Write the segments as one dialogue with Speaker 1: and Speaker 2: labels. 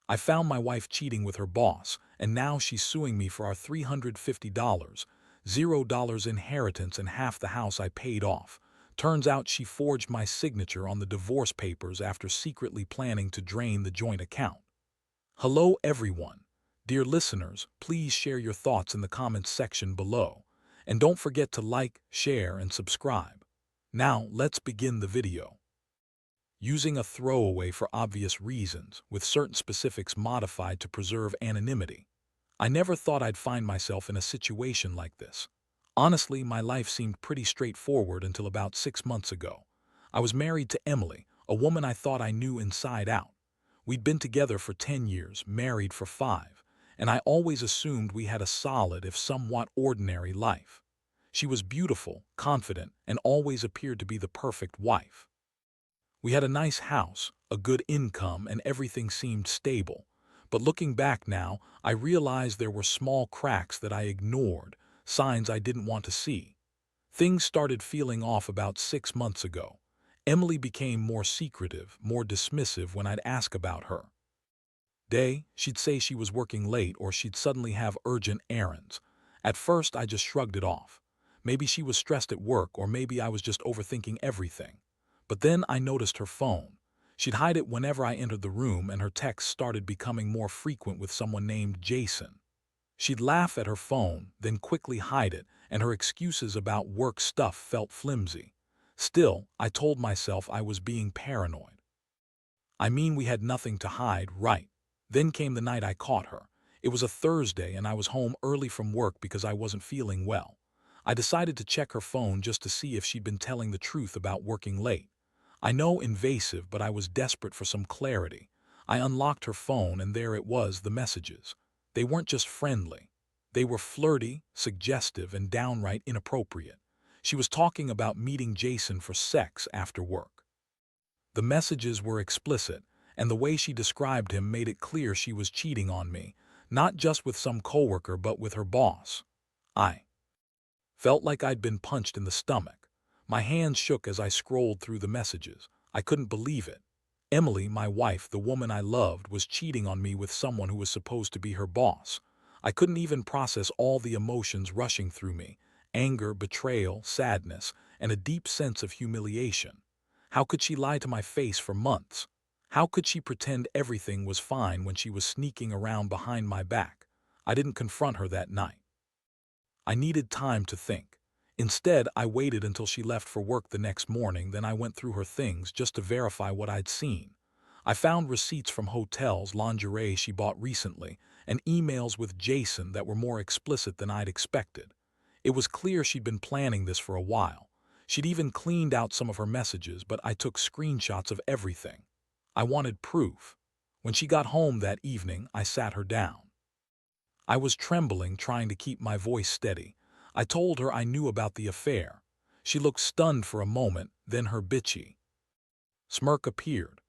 Speaker 1: I found my wife cheating with her boss, and now she's suing me for our $350, $0 inheritance and half the house I paid off. Turns out she forged my signature on the divorce papers after secretly planning to drain the joint account. Hello everyone. Dear listeners, please share your thoughts in the comments section below. And don't forget to like, share, and subscribe. Now, let's begin the video. Using a throwaway for obvious reasons, with certain specifics modified to preserve anonymity. I never thought I'd find myself in a situation like this. Honestly, my life seemed pretty straightforward until about 6 months ago. I was married to Emily, a woman I thought I knew inside out. We'd been together for 10 years, married for 5, and I always assumed we had a solid, if somewhat ordinary, life. She was beautiful, confident, and always appeared to be the perfect wife. We had a nice house, a good income, and everything seemed stable. But looking back now, I realized there were small cracks that I ignored, signs I didn't want to see. Things started feeling off about 6 months ago. Emily became more secretive, more dismissive when I'd ask about her. She'd say she was working late or she'd suddenly have urgent errands. At first, I just shrugged it off. Maybe she was stressed at work or maybe I was just overthinking everything. But then I noticed her phone. She'd hide it whenever I entered the room and her texts started becoming more frequent with someone named Jason. She'd laugh at her phone, then quickly hide it, and her excuses about work stuff felt flimsy. Still, I told myself I was being paranoid. I mean, we had nothing to hide, right? Then came the night I caught her. It was a Thursday and I was home early from work because I wasn't feeling well. I decided to check her phone just to see if she'd been telling the truth about working late. I know, invasive, but I was desperate for some clarity. I unlocked her phone and there it was, the messages. They weren't just friendly. They were flirty, suggestive, and downright inappropriate. She was talking about meeting Jason for sex after work. The messages were explicit, and the way she described him made it clear she was cheating on me, not just with some coworker but with her boss. I felt like I'd been punched in the stomach. My hands shook as I scrolled through the messages. I couldn't believe it. Emily, my wife, the woman I loved, was cheating on me with someone who was supposed to be her boss. I couldn't even process all the emotions rushing through me: anger, betrayal, sadness, and a deep sense of humiliation. How could she lie to my face for months? How could she pretend everything was fine when she was sneaking around behind my back? I didn't confront her that night. I needed time to think. Instead, I waited until she left for work the next morning, then I went through her things just to verify what I'd seen. I found receipts from hotels, lingerie she bought recently, and emails with Jason that were more explicit than I'd expected. It was clear she'd been planning this for a while. She'd even cleaned out some of her messages, but I took screenshots of everything. I wanted proof. When she got home that evening, I sat her down. I was trembling, trying to keep my voice steady. I told her I knew about the affair. She looked stunned for a moment, then her bitchy smirk appeared.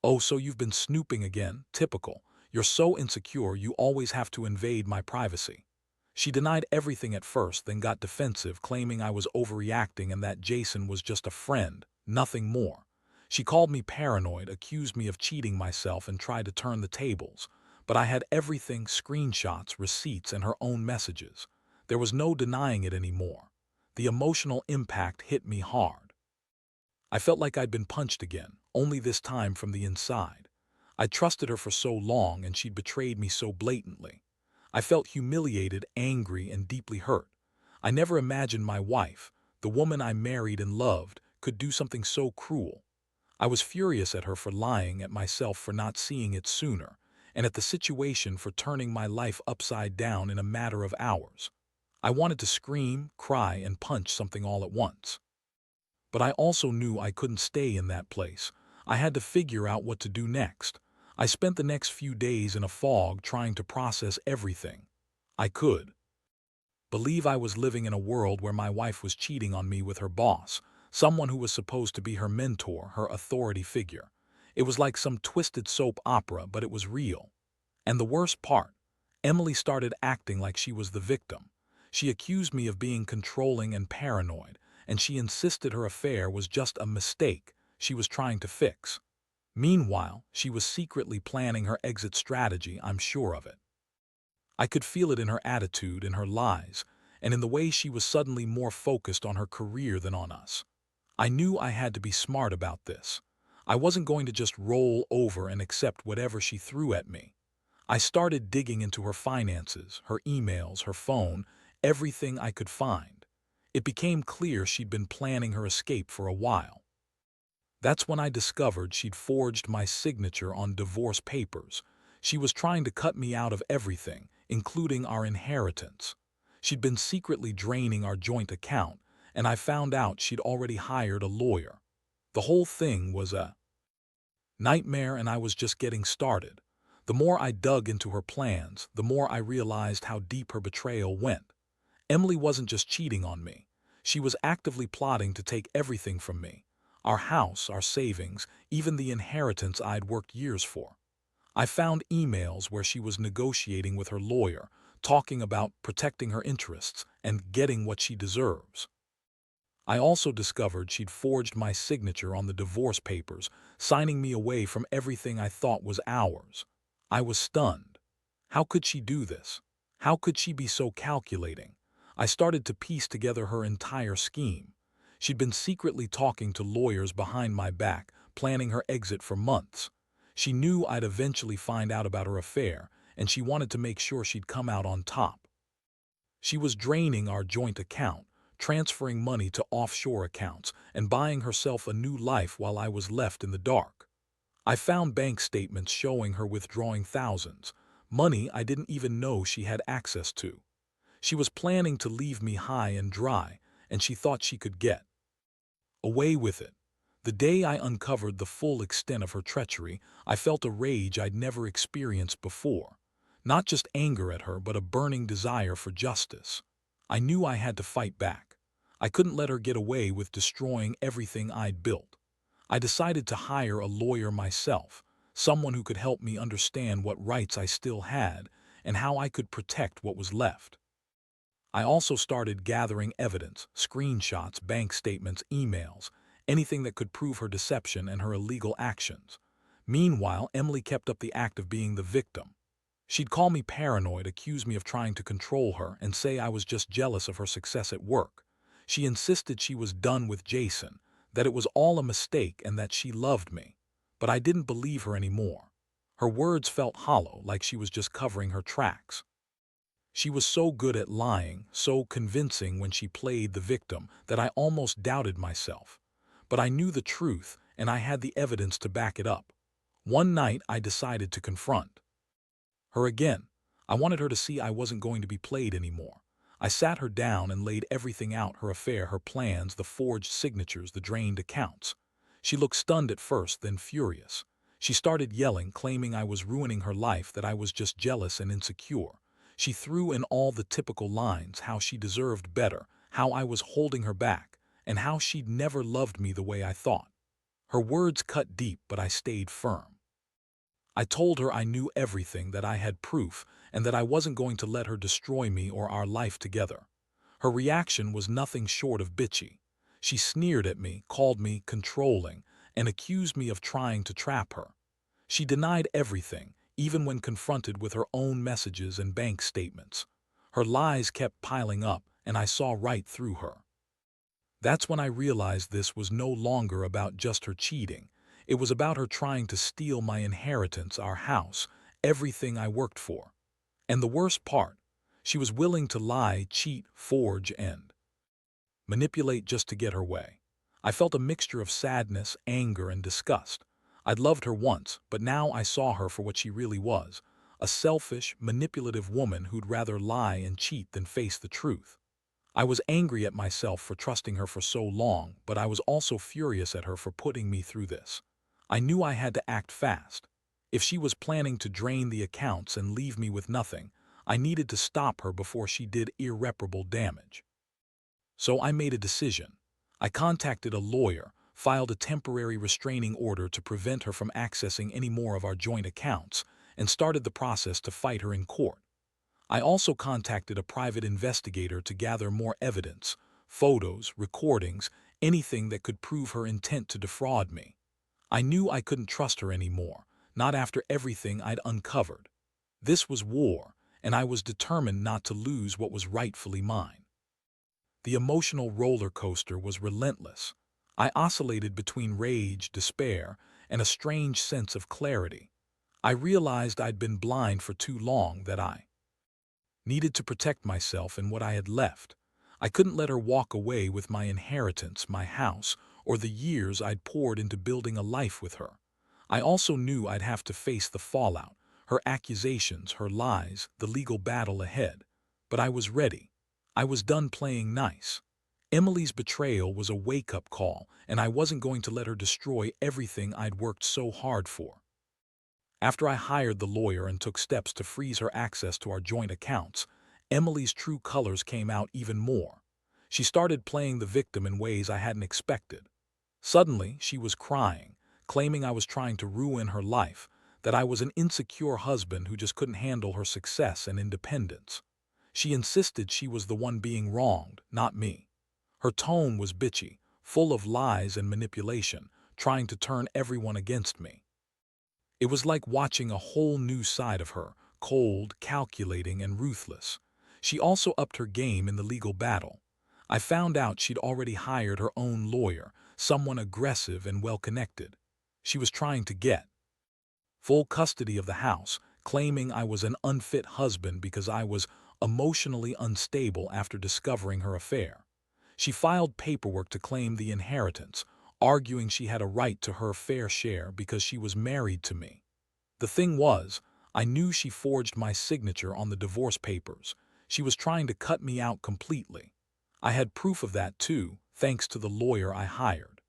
Speaker 1: "Oh, so you've been snooping again? Typical. You're so insecure you always have to invade my privacy." She denied everything at first, then got defensive, claiming I was overreacting and that Jason was just a friend, nothing more. She called me paranoid, accused me of cheating myself, and tried to turn the tables. But I had everything: screenshots, receipts, and her own messages. There was no denying it anymore. The emotional impact hit me hard. I felt like I'd been punched again, only this time from the inside. I trusted her for so long and she'd betrayed me so blatantly. I felt humiliated, angry, and deeply hurt. I never imagined my wife, the woman I married and loved, could do something so cruel. I was furious at her for lying, at myself for not seeing it sooner, and at the situation for turning my life upside down in a matter of hours. I wanted to scream, cry, and punch something all at once. But I also knew I couldn't stay in that place. I had to figure out what to do next. I spent the next few days in a fog, trying to process everything I could. Believe I was living in a world where my wife was cheating on me with her boss, someone who was supposed to be her mentor, her authority figure. It was like some twisted soap opera, but it was real. And the worst part, Emily started acting like she was the victim. She accused me of being controlling and paranoid, and she insisted her affair was just a mistake she was trying to fix. Meanwhile, she was secretly planning her exit strategy, I'm sure of it. I could feel it in her attitude, in her lies, and in the way she was suddenly more focused on her career than on us. I knew I had to be smart about this. I wasn't going to just roll over and accept whatever she threw at me. I started digging into her finances, her emails, her phone, everything I could find. It became clear she'd been planning her escape for a while. That's when I discovered she'd forged my signature on divorce papers. She was trying to cut me out of everything, including our inheritance. She'd been secretly draining our joint account, and I found out she'd already hired a lawyer. The whole thing was a nightmare, and I was just getting started. The more I dug into her plans, the more I realized how deep her betrayal went. Emily wasn't just cheating on me. She was actively plotting to take everything from me. Our house, our savings, even the inheritance I'd worked years for. I found emails where she was negotiating with her lawyer, talking about protecting her interests and getting what she deserves. I also discovered she'd forged my signature on the divorce papers, signing me away from everything I thought was ours. I was stunned. How could she do this? How could she be so calculating? I started to piece together her entire scheme. She'd been secretly talking to lawyers behind my back, planning her exit for months. She knew I'd eventually find out about her affair, and she wanted to make sure she'd come out on top. She was draining our joint account, transferring money to offshore accounts, and buying herself a new life while I was left in the dark. I found bank statements showing her withdrawing thousands, money I didn't even know she had access to. She was planning to leave me high and dry, and she thought she could get away with it. The day I uncovered the full extent of her treachery, I felt a rage I'd never experienced before. Not just anger at her, but a burning desire for justice. I knew I had to fight back. I couldn't let her get away with destroying everything I'd built. I decided to hire a lawyer myself, someone who could help me understand what rights I still had and how I could protect what was left. I also started gathering evidence, screenshots, bank statements, emails, anything that could prove her deception and her illegal actions. Meanwhile, Emily kept up the act of being the victim. She'd call me paranoid, accuse me of trying to control her, and say I was just jealous of her success at work. She insisted she was done with Jason, that it was all a mistake and that she loved me. But I didn't believe her anymore. Her words felt hollow, like she was just covering her tracks. She was so good at lying, so convincing when she played the victim, that I almost doubted myself. But I knew the truth, and I had the evidence to back it up. One night, I decided to confront her again. I wanted her to see I wasn't going to be played anymore. I sat her down and laid everything out, her affair, her plans, the forged signatures, the drained accounts. She looked stunned at first, then furious. She started yelling, claiming I was ruining her life, that I was just jealous and insecure. She threw in all the typical lines, how she deserved better, how I was holding her back, and how she'd never loved me the way I thought. Her words cut deep, but I stayed firm. I told her I knew everything, that I had proof, and that I wasn't going to let her destroy me or our life together. Her reaction was nothing short of bitchy. She sneered at me, called me controlling, and accused me of trying to trap her. She denied everything, even when confronted with her own messages and bank statements. Her lies kept piling up, and I saw right through her. That's when I realized this was no longer about just her cheating. It was about her trying to steal my inheritance, our house, everything I worked for. And the worst part, she was willing to lie, cheat, forge, and manipulate just to get her way. I felt a mixture of sadness, anger, and disgust. I'd loved her once, but now I saw her for what she really was, a selfish, manipulative woman who'd rather lie and cheat than face the truth. I was angry at myself for trusting her for so long, but I was also furious at her for putting me through this. I knew I had to act fast. If she was planning to drain the accounts and leave me with nothing, I needed to stop her before she did irreparable damage. So I made a decision. I contacted a lawyer, filed a temporary restraining order to prevent her from accessing any more of our joint accounts, and started the process to fight her in court. I also contacted a private investigator to gather more evidence, photos, recordings, anything that could prove her intent to defraud me. I knew I couldn't trust her anymore, not after everything I'd uncovered. This was war, and I was determined not to lose what was rightfully mine. The emotional roller coaster was relentless. I oscillated between rage, despair, and a strange sense of clarity. I realized I'd been blind for too long, that I needed to protect myself and what I had left. I couldn't let her walk away with my inheritance, my house, or the years I'd poured into building a life with her. I also knew I'd have to face the fallout, her accusations, her lies, the legal battle ahead. But I was ready. I was done playing nice. Emily's betrayal was a wake-up call, and I wasn't going to let her destroy everything I'd worked so hard for. After I hired the lawyer and took steps to freeze her access to our joint accounts, Emily's true colors came out even more. She started playing the victim in ways I hadn't expected. Suddenly, she was crying, claiming I was trying to ruin her life, that I was an insecure husband who just couldn't handle her success and independence. She insisted she was the one being wronged, not me. Her tone was bitchy, full of lies and manipulation, trying to turn everyone against me. It was like watching a whole new side of her, cold, calculating, and ruthless. She also upped her game in the legal battle. I found out she'd already hired her own lawyer, someone aggressive and well-connected. She was trying to get full custody of the house, claiming I was an unfit husband because I was emotionally unstable after discovering her affair. She filed paperwork to claim the inheritance, arguing she had a right to her fair share because she was married to me. The thing was, I knew she forged my signature on the divorce papers. She was trying to cut me out completely. I had proof of that too, thanks to the lawyer I hired.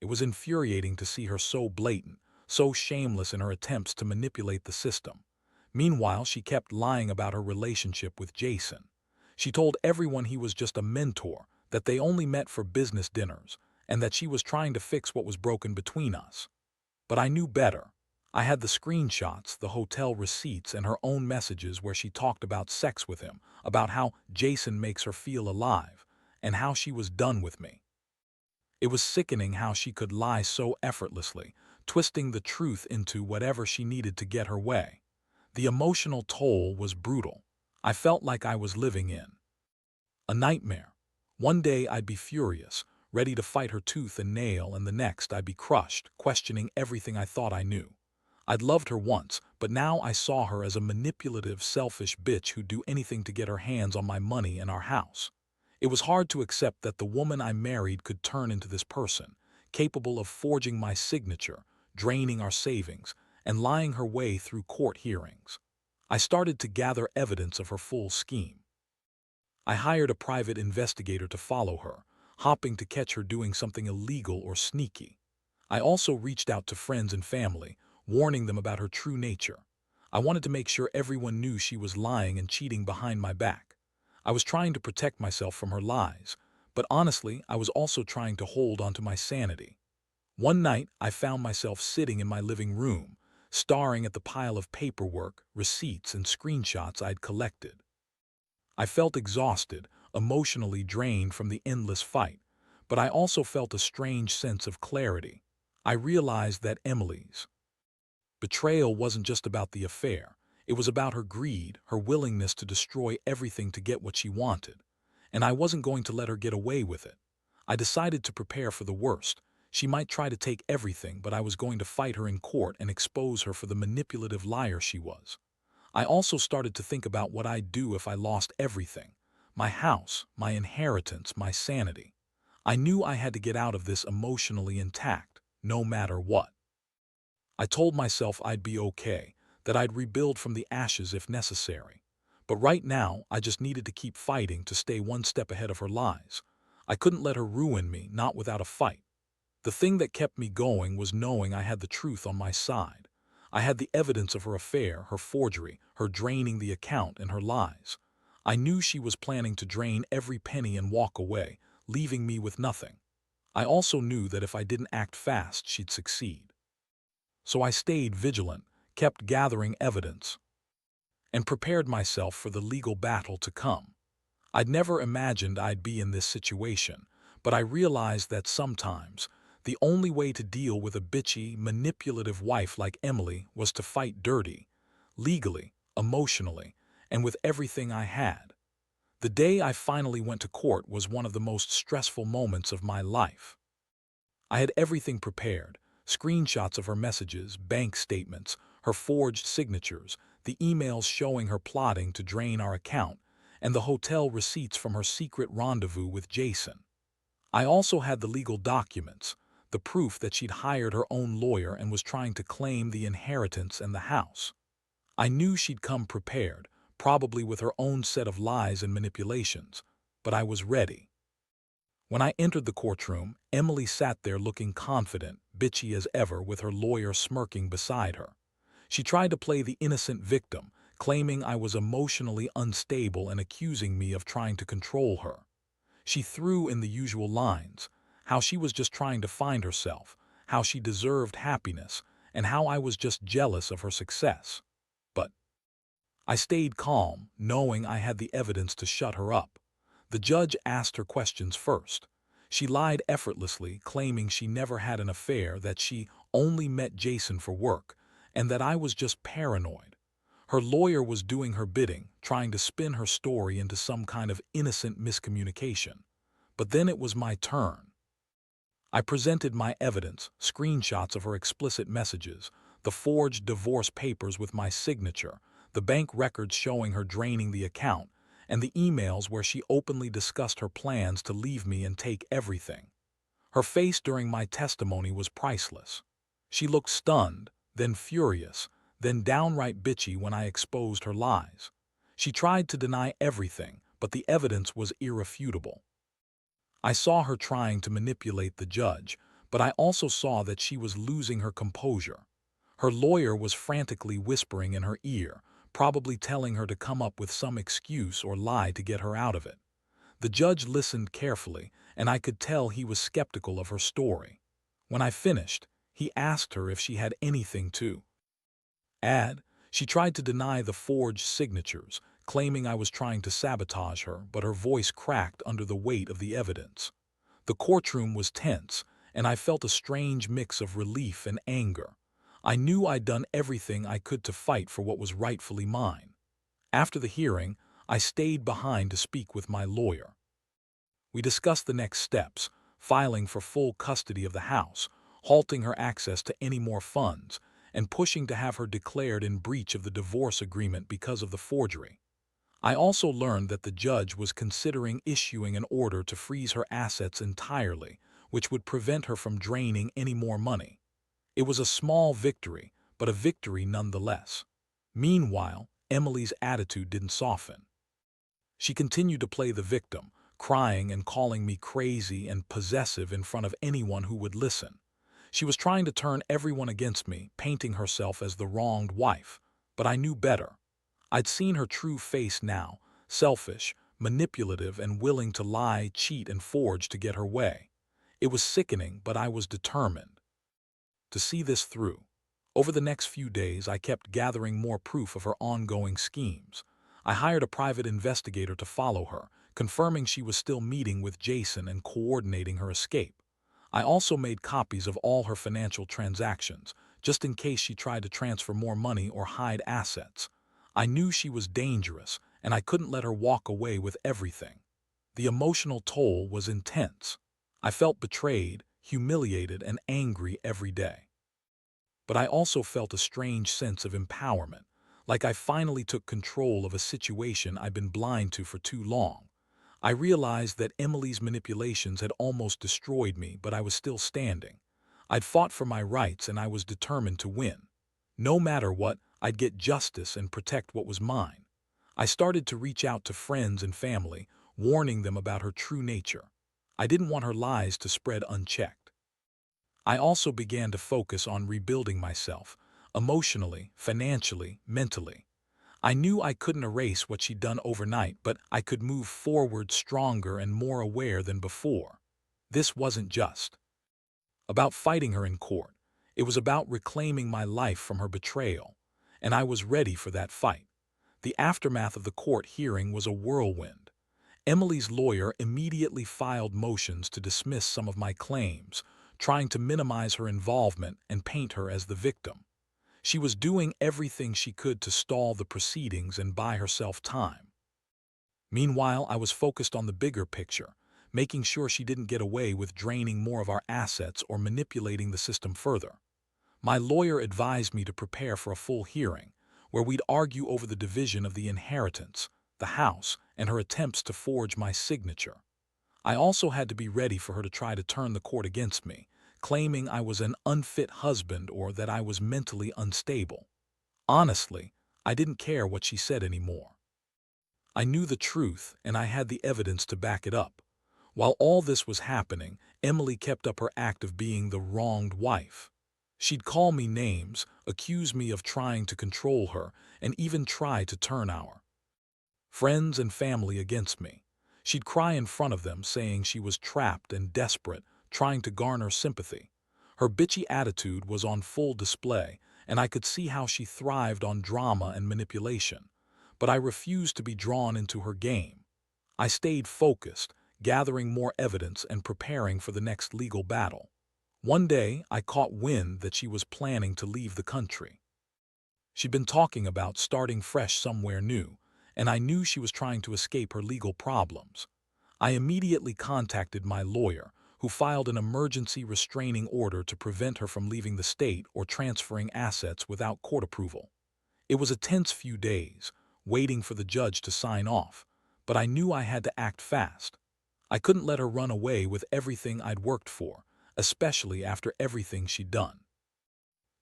Speaker 1: It was infuriating to see her so blatant, so shameless in her attempts to manipulate the system. Meanwhile, she kept lying about her relationship with Jason. She told everyone he was just a mentor, that they only met for business dinners, and that she was trying to fix what was broken between us. But I knew better. I had the screenshots, the hotel receipts, and her own messages where she talked about sex with him, about how Jason makes her feel alive, and how she was done with me. It was sickening how she could lie so effortlessly, twisting the truth into whatever she needed to get her way. The emotional toll was brutal. I felt like I was living in a nightmare. One day I'd be furious, ready to fight her tooth and nail, and the next I'd be crushed, questioning everything I thought I knew. I'd loved her once, but now I saw her as a manipulative, selfish bitch who'd do anything to get her hands on my money and our house. It was hard to accept that the woman I married could turn into this person, capable of forging my signature, draining our savings, and lying her way through court hearings. I started to gather evidence of her full scheme. I hired a private investigator to follow her, hoping to catch her doing something illegal or sneaky. I also reached out to friends and family, warning them about her true nature. I wanted to make sure everyone knew she was lying and cheating behind my back. I was trying to protect myself from her lies, but honestly, I was also trying to hold onto my sanity. One night, I found myself sitting in my living room, staring at the pile of paperwork, receipts, and screenshots I'd collected. I felt exhausted, emotionally drained from the endless fight, but I also felt a strange sense of clarity. I realized that Emily's betrayal wasn't just about the affair. It was about her greed, her willingness to destroy everything to get what she wanted. And I wasn't going to let her get away with it. I decided to prepare for the worst. She might try to take everything, but I was going to fight her in court and expose her for the manipulative liar she was. I also started to think about what I'd do if I lost everything. My house, my inheritance, my sanity. I knew I had to get out of this emotionally intact, no matter what. I told myself I'd be okay, that I'd rebuild from the ashes if necessary. But right now, I just needed to keep fighting to stay one step ahead of her lies. I couldn't let her ruin me, not without a fight. The thing that kept me going was knowing I had the truth on my side. I had the evidence of her affair, her forgery, her draining the account, and her lies. I knew she was planning to drain every penny and walk away, leaving me with nothing. I also knew that if I didn't act fast, she'd succeed. So I stayed vigilant, kept gathering evidence, and prepared myself for the legal battle to come. I'd never imagined I'd be in this situation, but I realized that sometimes The only way to deal with a bitchy, manipulative wife like Emily was to fight dirty, legally, emotionally, and with everything I had. The day I finally went to court was one of the most stressful moments of my life. I had everything prepared: screenshots of her messages, bank statements, her forged signatures, the emails showing her plotting to drain our account, and the hotel receipts from her secret rendezvous with Jason. I also had the legal documents, the proof that she'd hired her own lawyer and was trying to claim the inheritance and the house. I knew she'd come prepared, probably with her own set of lies and manipulations, but I was ready. When I entered the courtroom, Emily sat there looking confident, bitchy as ever, with her lawyer smirking beside her. She tried to play the innocent victim, claiming I was emotionally unstable and accusing me of trying to control her. She threw in the usual lines: how she was just trying to find herself, how she deserved happiness, and how I was just jealous of her success. But I stayed calm, knowing I had the evidence to shut her up. The judge asked her questions first. She lied effortlessly, claiming she never had an affair, that she only met Jason for work, and that I was just paranoid. Her lawyer was doing her bidding, trying to spin her story into some kind of innocent miscommunication. But then it was my turn. I presented my evidence: screenshots of her explicit messages, the forged divorce papers with my signature, the bank records showing her draining the account, and the emails where she openly discussed her plans to leave me and take everything. Her face during my testimony was priceless. She looked stunned, then furious, then downright bitchy when I exposed her lies. She tried to deny everything, but the evidence was irrefutable. I saw her trying to manipulate the judge, but I also saw that she was losing her composure. Her lawyer was frantically whispering in her ear, probably telling her to come up with some excuse or lie to get her out of it. The judge listened carefully, and I could tell he was skeptical of her story. When I finished, he asked her if she had anything to add. She tried to deny the forged signatures, claiming I was trying to sabotage her, but her voice cracked under the weight of the evidence. The courtroom was tense, and I felt a strange mix of relief and anger. I knew I'd done everything I could to fight for what was rightfully mine. After the hearing, I stayed behind to speak with my lawyer. We discussed the next steps: filing for full custody of the house, halting her access to any more funds, and pushing to have her declared in breach of the divorce agreement because of the forgery. I also learned that the judge was considering issuing an order to freeze her assets entirely, which would prevent her from draining any more money. It was a small victory, but a victory nonetheless. Meanwhile, Emily's attitude didn't soften. She continued to play the victim, crying and calling me crazy and possessive in front of anyone who would listen. She was trying to turn everyone against me, painting herself as the wronged wife. But I knew better. I'd seen her true face now: selfish, manipulative, and willing to lie, cheat, and forge to get her way. It was sickening, but I was determined to see this through. Over the next few days, I kept gathering more proof of her ongoing schemes. I hired a private investigator to follow her, confirming she was still meeting with Jason and coordinating her escape. I also made copies of all her financial transactions, just in case she tried to transfer more money or hide assets. I knew she was dangerous, and I couldn't let her walk away with everything. The emotional toll was intense. I felt betrayed, humiliated, and angry every day. But I also felt a strange sense of empowerment, like I finally took control of a situation I'd been blind to for too long. I realized that Emily's manipulations had almost destroyed me, but I was still standing. I'd fought for my rights, and I was determined to win. No matter what, I'd get justice and protect what was mine. I started to reach out to friends and family, warning them about her true nature. I didn't want her lies to spread unchecked. I also began to focus on rebuilding myself, emotionally, financially, mentally. I knew I couldn't erase what she'd done overnight, but I could move forward stronger and more aware than before. This wasn't just about fighting her in court. It was about reclaiming my life from her betrayal, and I was ready for that fight. The aftermath of the court hearing was a whirlwind. Emily's lawyer immediately filed motions to dismiss some of my claims, trying to minimize her involvement and paint her as the victim. She was doing everything she could to stall the proceedings and buy herself time. Meanwhile, I was focused on the bigger picture, making sure she didn't get away with draining more of our assets or manipulating the system further. My lawyer advised me to prepare for a full hearing, where we'd argue over the division of the inheritance, the house, and her attempts to forge my signature. I also had to be ready for her to try to turn the court against me, claiming I was an unfit husband or that I was mentally unstable. Honestly, I didn't care what she said anymore. I knew the truth, and I had the evidence to back it up. While all this was happening, Emily kept up her act of being the wronged wife. She'd call me names, accuse me of trying to control her, and even try to turn our friends and family against me. She'd cry in front of them, saying she was trapped and desperate, trying to garner sympathy. Her bitchy attitude was on full display, and I could see how she thrived on drama and manipulation. But I refused to be drawn into her game. I stayed focused, gathering more evidence and preparing for the next legal battle. One day, I caught wind that she was planning to leave the country. She'd been talking about starting fresh somewhere new, and I knew she was trying to escape her legal problems. I immediately contacted my lawyer, who filed an emergency restraining order to prevent her from leaving the state or transferring assets without court approval. It was a tense few days, waiting for the judge to sign off, but I knew I had to act fast. I couldn't let her run away with everything I'd worked for, especially after everything she'd done.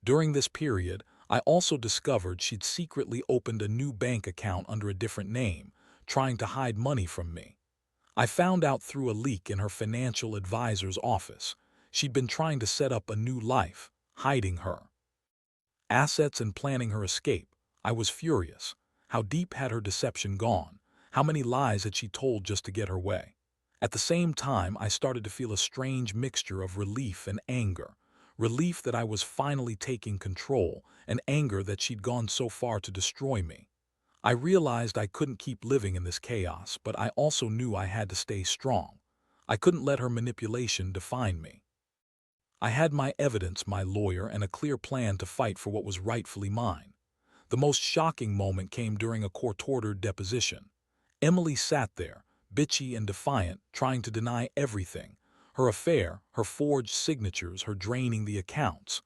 Speaker 1: During this period, I also discovered she'd secretly opened a new bank account under a different name, trying to hide money from me. I found out through a leak in her financial advisor's office. She'd been trying to set up a new life, hiding her assets and planning her escape. I was furious. How deep had her deception gone? How many lies had she told just to get her way? At the same time, I started to feel a strange mixture of relief and anger. Relief that I was finally taking control, and anger that she'd gone so far to destroy me. I realized I couldn't keep living in this chaos, but I also knew I had to stay strong. I couldn't let her manipulation define me. I had my evidence, my lawyer, and a clear plan to fight for what was rightfully mine. The most shocking moment came during a court-ordered deposition. Emily sat there, bitchy and defiant, trying to deny everything. Her affair, her forged signatures, her draining the accounts.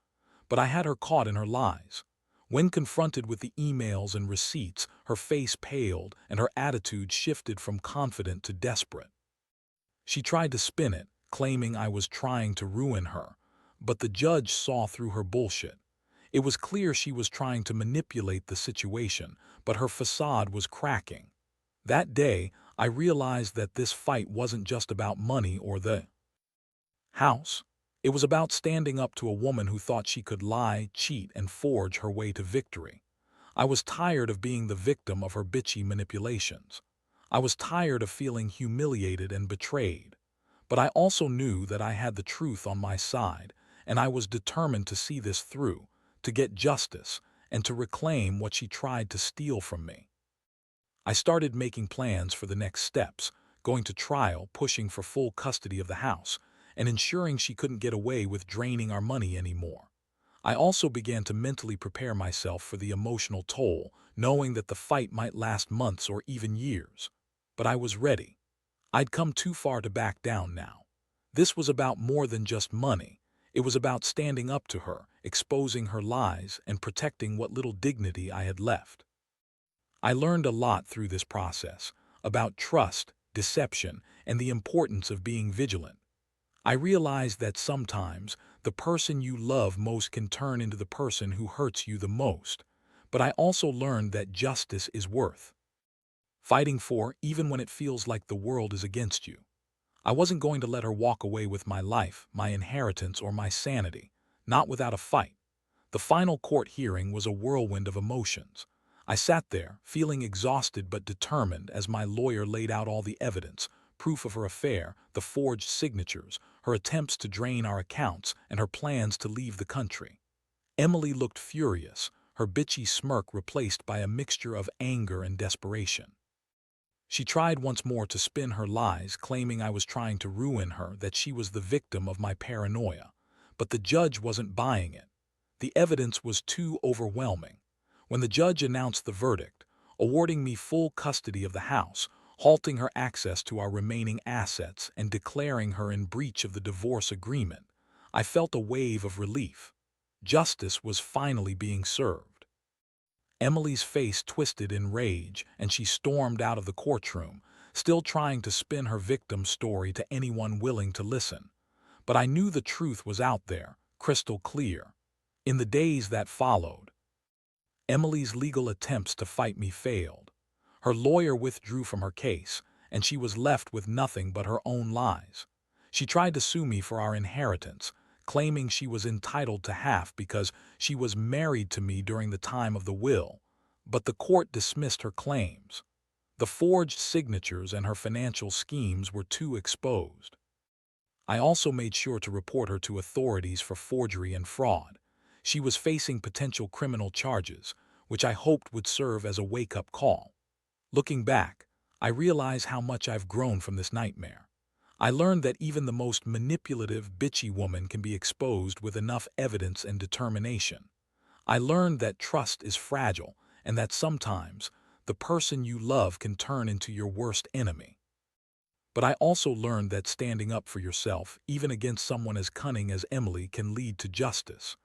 Speaker 1: But I had her caught in her lies. When confronted with the emails and receipts, her face paled and her attitude shifted from confident to desperate. She tried to spin it, claiming I was trying to ruin her, but the judge saw through her bullshit. It was clear she was trying to manipulate the situation, but her facade was cracking. That day, I realized that this fight wasn't just about money or the house. It was about standing up to a woman who thought she could lie, cheat, and forge her way to victory. I was tired of being the victim of her bitchy manipulations. I was tired of feeling humiliated and betrayed. But I also knew that I had the truth on my side, and I was determined to see this through, to get justice, and to reclaim what she tried to steal from me. I started making plans for the next steps, going to trial, pushing for full custody of the house, and ensuring she couldn't get away with draining our money anymore. I also began to mentally prepare myself for the emotional toll, knowing that the fight might last months or even years. But I was ready. I'd come too far to back down now. This was about more than just money. It was about standing up to her, exposing her lies, and protecting what little dignity I had left. I learned a lot through this process, about trust, deception, and the importance of being vigilant. I realized that sometimes the person you love most can turn into the person who hurts you the most. But I also learned that justice is worth fighting for, even when it feels like the world is against you. I wasn't going to let her walk away with my life, my inheritance, or my sanity, not without a fight. The final court hearing was a whirlwind of emotions. I sat there, feeling exhausted but determined as my lawyer laid out all the evidence, proof of her affair, the forged signatures, her attempts to drain our accounts, and her plans to leave the country. Emily looked furious, her bitchy smirk replaced by a mixture of anger and desperation. She tried once more to spin her lies, claiming I was trying to ruin her, that she was the victim of my paranoia. but the judge wasn't buying it. The evidence was too overwhelming. When the judge announced the verdict, awarding me full custody of the house, halting her access to our remaining assets, and declaring her in breach of the divorce agreement, I felt a wave of relief. Justice was finally being served. Emily's face twisted in rage, and she stormed out of the courtroom, still trying to spin her victim's story to anyone willing to listen. But I knew the truth was out there, crystal clear. In the days that followed, Emily's legal attempts to fight me failed. Her lawyer withdrew from her case, and she was left with nothing but her own lies. She tried to sue me for our inheritance, claiming she was entitled to half because she was married to me during the time of the will, but the court dismissed her claims. The forged signatures and her financial schemes were too exposed. I also made sure to report her to authorities for forgery and fraud. She was facing potential criminal charges, which I hoped would serve as a wake-up call. Looking back, I realize how much I've grown from this nightmare. I learned that even the most manipulative, bitchy woman can be exposed with enough evidence and determination. I learned that trust is fragile and that sometimes the person you love can turn into your worst enemy. But I also learned that standing up for yourself, even against someone as cunning as Emily, can lead to justice.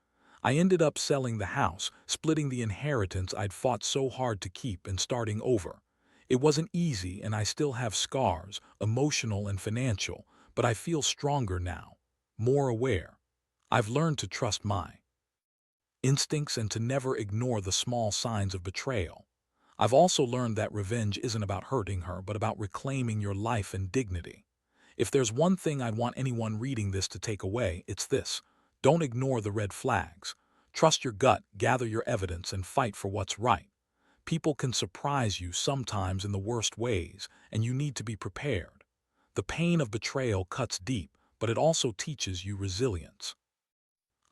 Speaker 1: I ended up selling the house, splitting the inheritance I'd fought so hard to keep, and starting over. It wasn't easy, and I still have scars, emotional and financial, but I feel stronger now, more aware. I've learned to trust my instincts and to never ignore the small signs of betrayal. I've also learned that revenge isn't about hurting her, but about reclaiming your life and dignity. If there's one thing I'd want anyone reading this to take away, it's this: don't ignore the red flags. Trust your gut, gather your evidence, and fight for what's right. People can surprise you sometimes in the worst ways, and you need to be prepared. The pain of betrayal cuts deep, but it also teaches you resilience.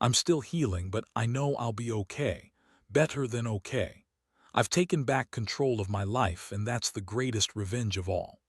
Speaker 1: I'm still healing, but I know I'll be okay. Better than okay. I've taken back control of my life, and that's the greatest revenge of all.